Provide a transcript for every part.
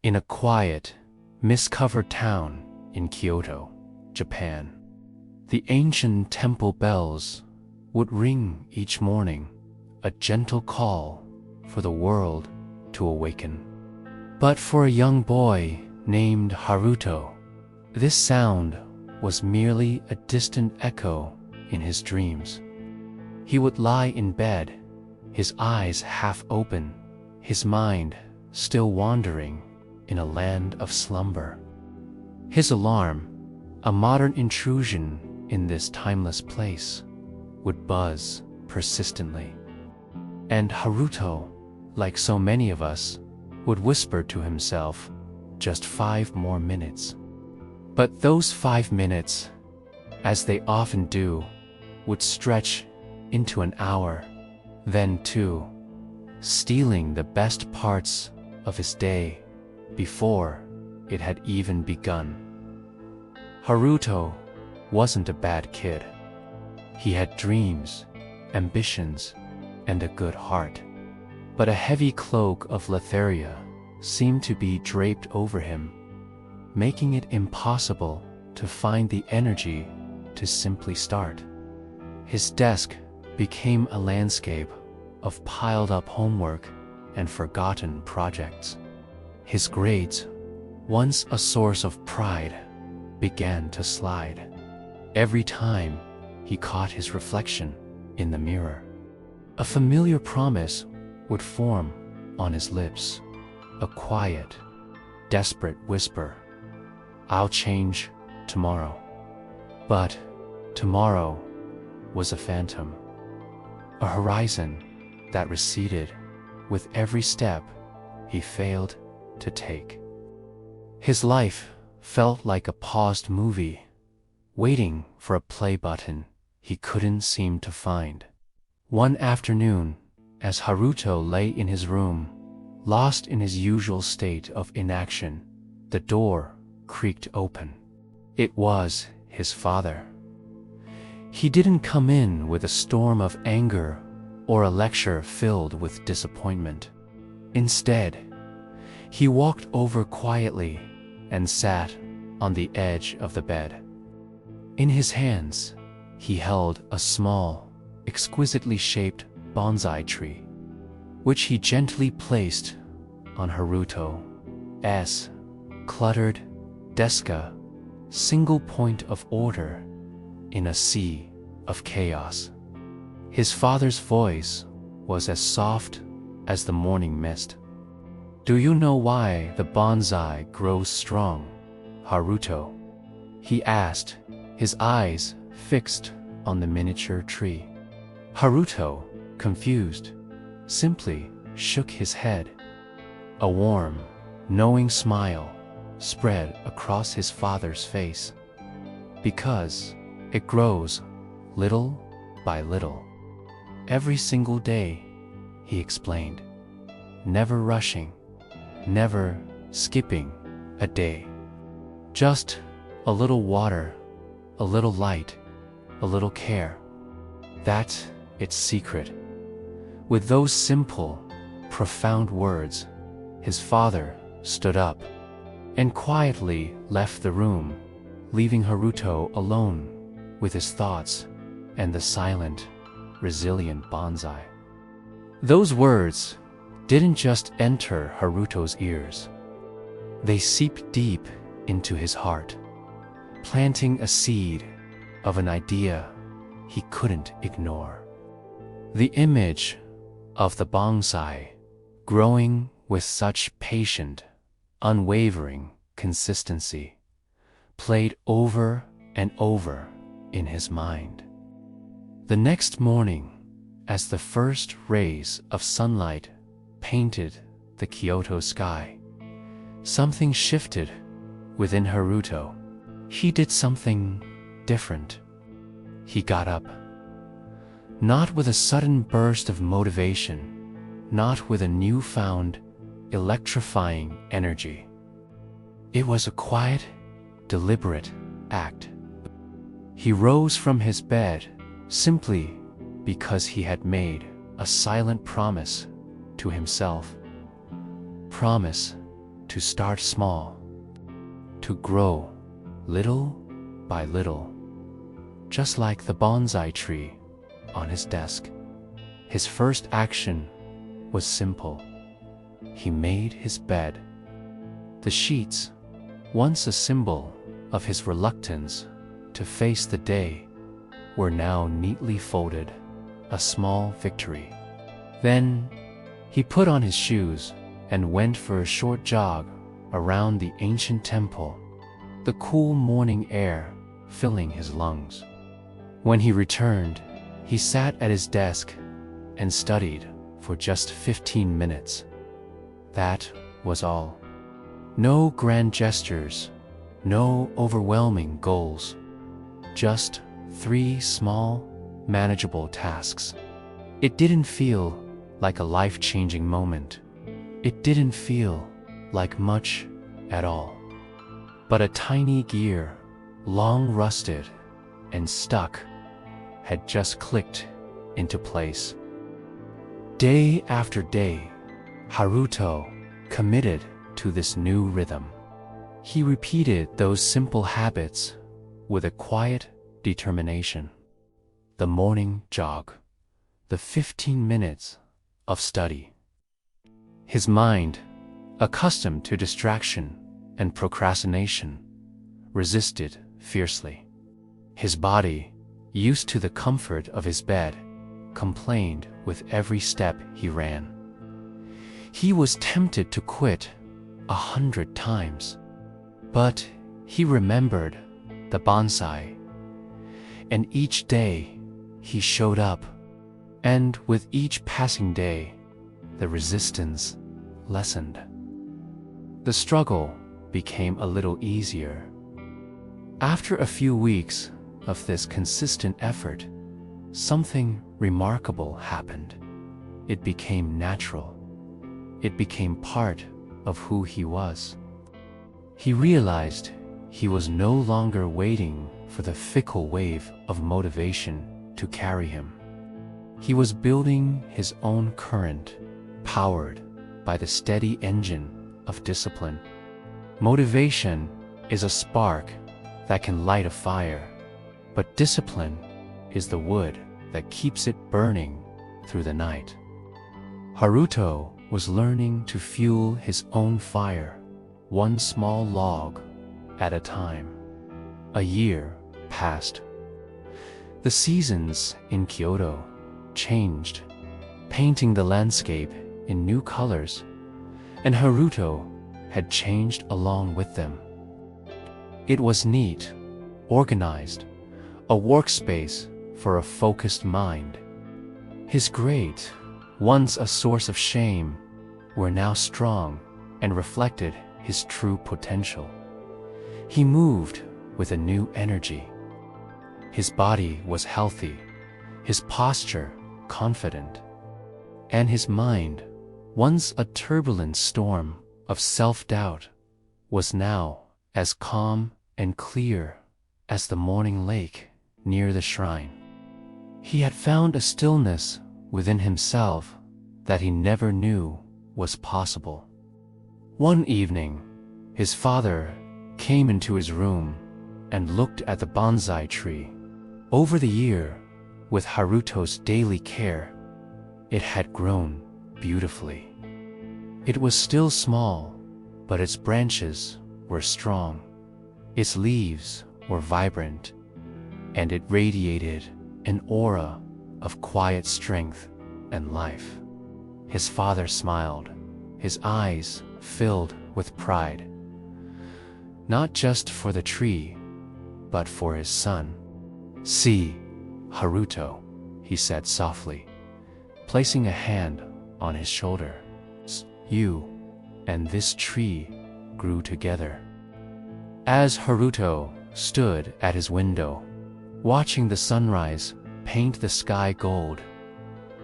in a quiet, mist-covered town in Kyoto, Japan. The ancient temple bells would ring each morning, a gentle call for the world to awaken. But for a young boy named Haruto, this sound was merely a distant echo in his dreams. He would lie in bed, his eyes half open, his mind still wandering in a land of slumber. His alarm, a modern intrusion in this timeless place, would buzz persistently. And Haruto, like so many of us, would whisper to himself, just 5 more minutes. But those 5 minutes, as they often do, would stretch into an hour, then 2, stealing the best parts of his day before it had even begun. Haruto wasn't a bad kid. He had dreams, ambitions, and a good heart. But a heavy cloak of lethargia seemed to be draped over him, making it impossible to find the energy to simply start. His desk became a landscape of piled-up homework and forgotten projects. His grades, once a source of pride, began to slide every time he caught his reflection in the mirror. A familiar promise would form on his lips, a quiet, desperate whisper, "I'll change tomorrow." But tomorrow was a phantom, a horizon that receded with every step he failed to take. His life felt like a paused movie, waiting for a play button he couldn't seem to find. One afternoon, as Haruto lay in his room, lost in his usual state of inaction, the door creaked open. It was his father. He didn't come in with a storm of anger or a lecture filled with disappointment. Instead, he walked over quietly and sat on the edge of the bed. In his hands, he held a small, exquisitely shaped bonsai tree, which he gently placed on Haruto's cluttered desk, a single point of order in a sea of chaos. His father's voice was as soft as the morning mist. "Do you know why the bonsai grows strong, Haruto?" he asked, his eyes fixed on the miniature tree. Haruto, confused, simply shook his head. A warm, knowing smile spread across his father's face. "Because it grows little by little. Every single day," he explained. "Never rushing, never skipping a day. Just a little water, a little light, a little care. That's its secret." With those simple, profound words, his father stood up and quietly left the room, leaving Haruto alone with his thoughts and the silent, resilient bonsai. Those words didn't just enter Haruto's ears. They seeped deep into his heart, planting a seed of an idea he couldn't ignore. The image of the bonsai, growing with such patient, unwavering consistency, played over and over in his mind. The next morning, as the first rays of sunlight painted the Kyoto sky, something shifted within Haruto. He did something different. He got up. Not with a sudden burst of motivation, not with a newfound, electrifying energy. It was a quiet, deliberate act. He rose from his bed simply because he had made a silent promise to himself. Promise to start small, to grow little by little, just like the bonsai tree on his desk. His first action was simple. He made his bed. The sheets, once a symbol of his reluctance to face the day, were now neatly folded, a small victory. Then he put on his shoes and went for a short jog around the ancient temple, the cool morning air filling his lungs. When he returned, he sat at his desk and studied for just 15 minutes. That was all. No grand gestures, no overwhelming goals, just 3 small, manageable tasks. It didn't feel like a life-changing moment. It didn't feel like much at all. But a tiny gear, long rusted and stuck, had just clicked into place. Day after day, Haruto committed to this new rhythm. He repeated those simple habits with a quiet determination. The morning jog, the 15 minutes of study. His mind, accustomed to distraction and procrastination, resisted fiercely. His body, used to the comfort of his bed, complained with every step he ran. He was tempted to quit 100 times, but he remembered the bonsai, and each day he showed up, and with each passing day, the resistance lessened. The struggle became a little easier. After a few weeks of this consistent effort, something remarkable happened. It became natural. It became part of who he was. He realized he was no longer waiting for the fickle wave of motivation to carry him. He was building his own current, powered by the steady engine of discipline. Motivation is a spark that can light a fire, but discipline is the wood that keeps it burning through the night. Haruto was learning to fuel his own fire, one small log at a time. A year passed. The seasons in Kyoto changed, painting the landscape in new colors, and Haruto had changed along with them. It was neat, organized, a workspace for a focused mind. His grades, once a source of shame, were now strong and reflected his true potential. He moved with a new energy. His body was healthy, his posture confident, and his mind, once a turbulent storm of self-doubt, was now as calm and clear as the morning lake near the shrine. He had found a stillness within himself that he never knew was possible. One evening, his father came into his room and looked at the bonsai tree. Over the year, with Haruto's daily care, it had grown beautifully. It was still small, but its branches were strong, its leaves were vibrant, and it radiated an aura of quiet strength and life. His father smiled, his eyes filled with pride, not just for the tree, but for his son. "See, Haruto," he said softly, placing a hand on his shoulder. "You and this tree grew together." As Haruto stood at his window, watching the sunrise paint the sky gold,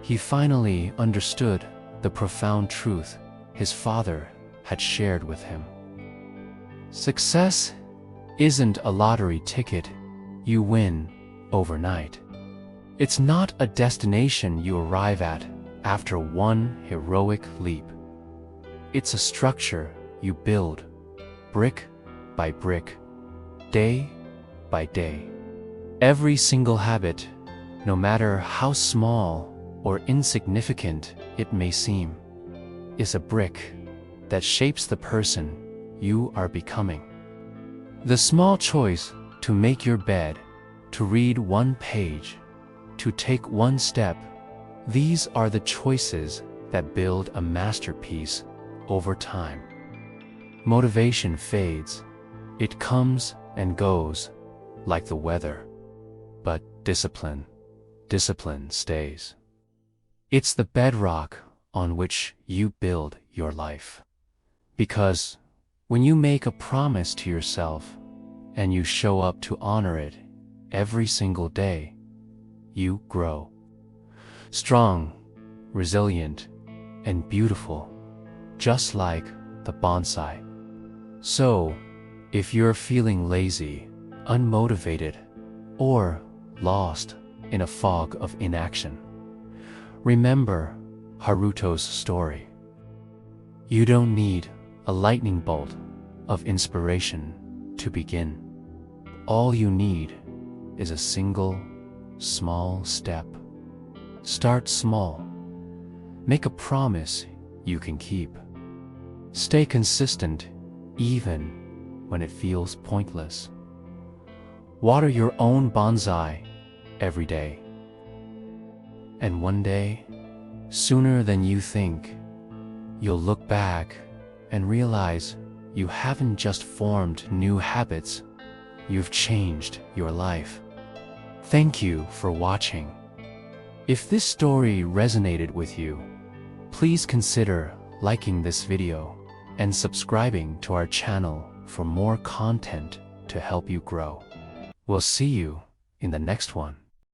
he finally understood the profound truth his father had shared with him. Success isn't a lottery ticket you win overnight. It's not a destination you arrive at after one heroic leap. It's a structure you build, brick by brick, day by day. Every single habit, no matter how small or insignificant it may seem, is a brick that shapes the person you are becoming. The small choice to make your bed, to read one page, to take one step, these are the choices that build a masterpiece over time. Motivation fades. It comes and goes like the weather. But discipline stays. It's the bedrock on which you build your life. Because when you make a promise to yourself and you show up to honor it every single day, you grow. Strong, resilient, and beautiful, just like the bonsai. So, if you're feeling lazy, unmotivated, or lost in a fog of inaction, remember Haruto's story. You don't need a lightning bolt of inspiration to begin. All you need is a single, small step. Start small. Make a promise you can keep. Stay consistent even when it feels pointless. Water your own bonsai every day. And one day, sooner than you think, you'll look back and realize you haven't just formed new habits, you've changed your life. Thank you for watching. If this story resonated with you, please consider liking this video and subscribing to our channel for more content to help you grow. We'll see you in the next one.